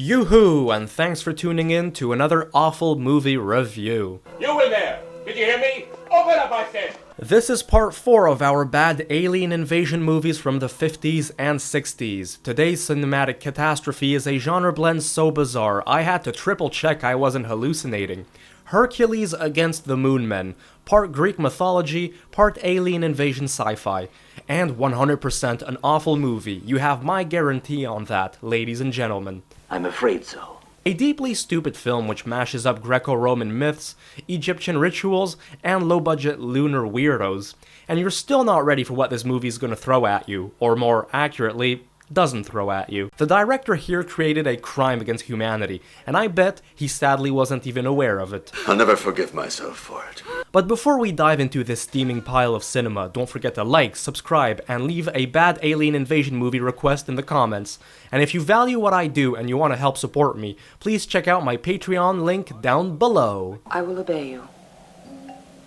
Yoo-hoo, and thanks for tuning in to another awful movie review. You in there! Did you hear me? Open up, I said! This is part 4 of our bad alien invasion movies from the 50s and 60s. Today's cinematic catastrophe is a genre blend so bizarre, I had to triple check I wasn't hallucinating. Hercules against the Moon Men, part Greek mythology, part alien invasion sci-fi, and 100% an awful movie. You have my guarantee on that, ladies and gentlemen. I'm afraid so. A deeply stupid film which mashes up Greco-Roman myths, Egyptian rituals, and low-budget lunar weirdos. And you're still not ready for what this movie is gonna throw at you, or more accurately, doesn't throw at you. The director here created a crime against humanity, and I bet he sadly wasn't even aware of it. I'll never forgive myself for it. But before we dive into this steaming pile of cinema, don't forget to like, subscribe, and leave a bad alien invasion movie request in the comments. And if you value what I do and you want to help support me, please check out my Patreon link down below. I will obey you,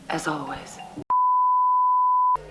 as always.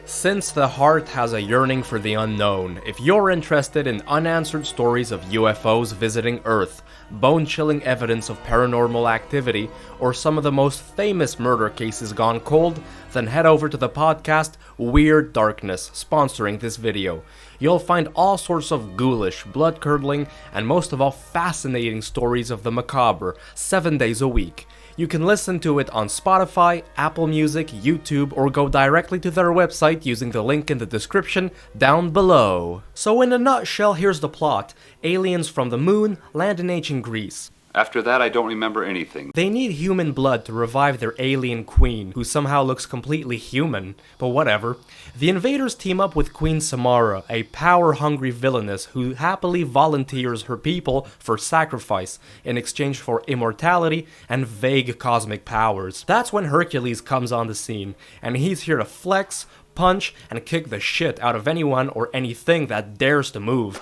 Since the heart has a yearning for the unknown, if you're interested in unanswered stories of UFOs visiting Earth, bone-chilling evidence of paranormal activity, or some of the most famous murder cases gone cold, then head over to the podcast Weird Darkness, sponsoring this video. You'll find all sorts of ghoulish, blood-curdling, and most of all fascinating stories of the macabre, 7 days a week. You can listen to it on Spotify, Apple Music, YouTube, or go directly to their website using the link in the description down below. So in a nutshell, here's the plot. Aliens from the moon land in ancient Greece. After that, I don't remember anything. They need human blood to revive their alien queen, who somehow looks completely human, but whatever. The invaders team up with Queen Samara, a power-hungry villainess who happily volunteers her people for sacrifice in exchange for immortality and vague cosmic powers. That's when Hercules comes on the scene, and he's here to flex, punch, and kick the shit out of anyone or anything that dares to move.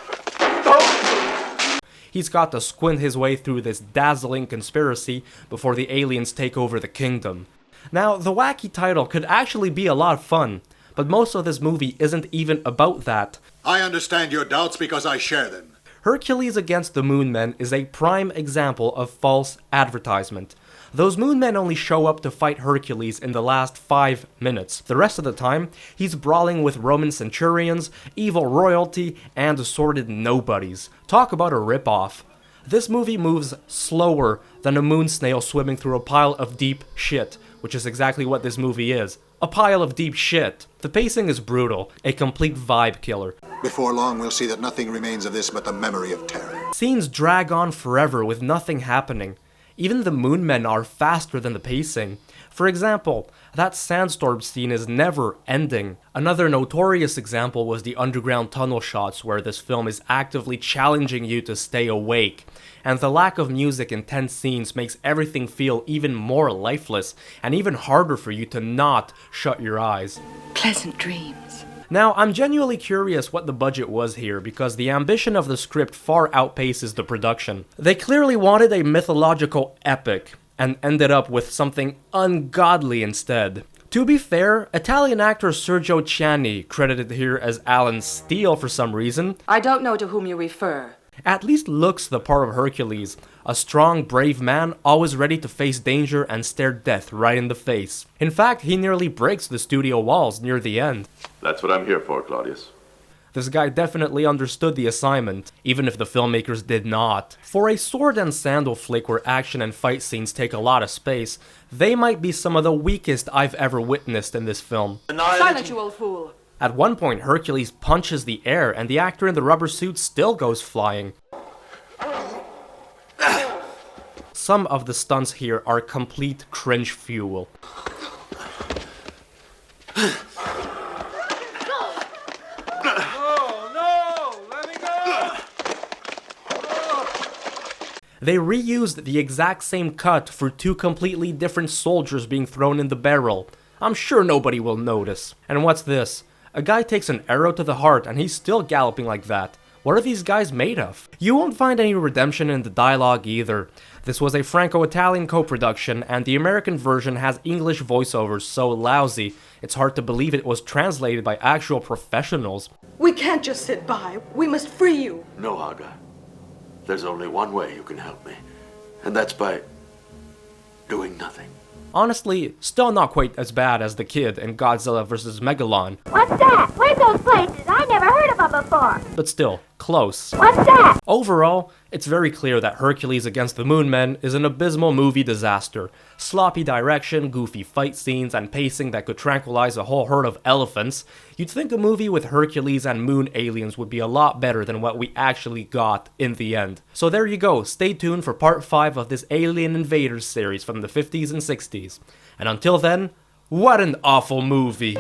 He's got to squint his way through this dazzling conspiracy before the aliens take over the kingdom. Now, the wacky title could actually be a lot of fun, but most of this movie isn't even about that. I understand your doubts because I share them. Hercules against the Moon Men is a prime example of false advertisement. Those Moon Men only show up to fight Hercules in the last 5 minutes. The rest of the time, he's brawling with Roman centurions, evil royalty, and assorted nobodies. Talk about a ripoff. This movie moves slower than a moon snail swimming through a pile of deep shit, which is exactly what this movie is. A pile of deep shit. The pacing is brutal, a complete vibe killer. Before long, we'll see that nothing remains of this but the memory of terror. Scenes drag on forever with nothing happening. Even the Moon Men are faster than the pacing. For example, that sandstorm scene is never ending. Another notorious example was the underground tunnel shots where this film is actively challenging you to stay awake. And the lack of music in tense scenes makes everything feel even more lifeless and even harder for you to not shut your eyes. Pleasant dreams. Now, I'm genuinely curious what the budget was here because the ambition of the script far outpaces the production. They clearly wanted a mythological epic and ended up with something ungodly instead. To be fair, Italian actor Sergio Ciani, credited here as Alan Steele for some reason, I don't know to whom you refer. at least looks the part of Hercules, a strong, brave man always ready to face danger and stare death right in the face. In fact, he nearly breaks the studio walls near the end. That's what I'm here for, Claudius. This guy definitely understood the assignment, even if the filmmakers did not. For a sword and sandal flick where action and fight scenes take a lot of space, they might be some of the weakest I've ever witnessed in this film. Silence, you old fool! At one point, Hercules punches the air, and the actor in the rubber suit still goes flying. Some of the stunts here are complete cringe fuel. They reused the exact same cut for 2 completely different soldiers being thrown in the barrel. I'm sure nobody will notice. And what's this? A guy takes an arrow to the heart and he's still galloping like that. What are these guys made of? You won't find any redemption in the dialogue either. This was a Franco-Italian co-production and the American version has English voiceovers so lousy, it's hard to believe it was translated by actual professionals. We can't just sit by. We must free you. No, Haga. There's only one way you can help me, and that's by doing nothing. Honestly, still not quite as bad as the kid in Godzilla vs. Megalon, What's that? Where's those places? I never heard of them before. but still, close. What's that? Overall, it's very clear that Hercules Against the Moon Men is an abysmal movie disaster. Sloppy direction, goofy fight scenes, and pacing that could tranquilize a whole herd of elephants. You'd think a movie with Hercules and moon aliens would be a lot better than what we actually got in the end. So there you go, stay tuned for part 5 of this Alien Invaders series from the 50s and 60s. And until then, what an awful movie!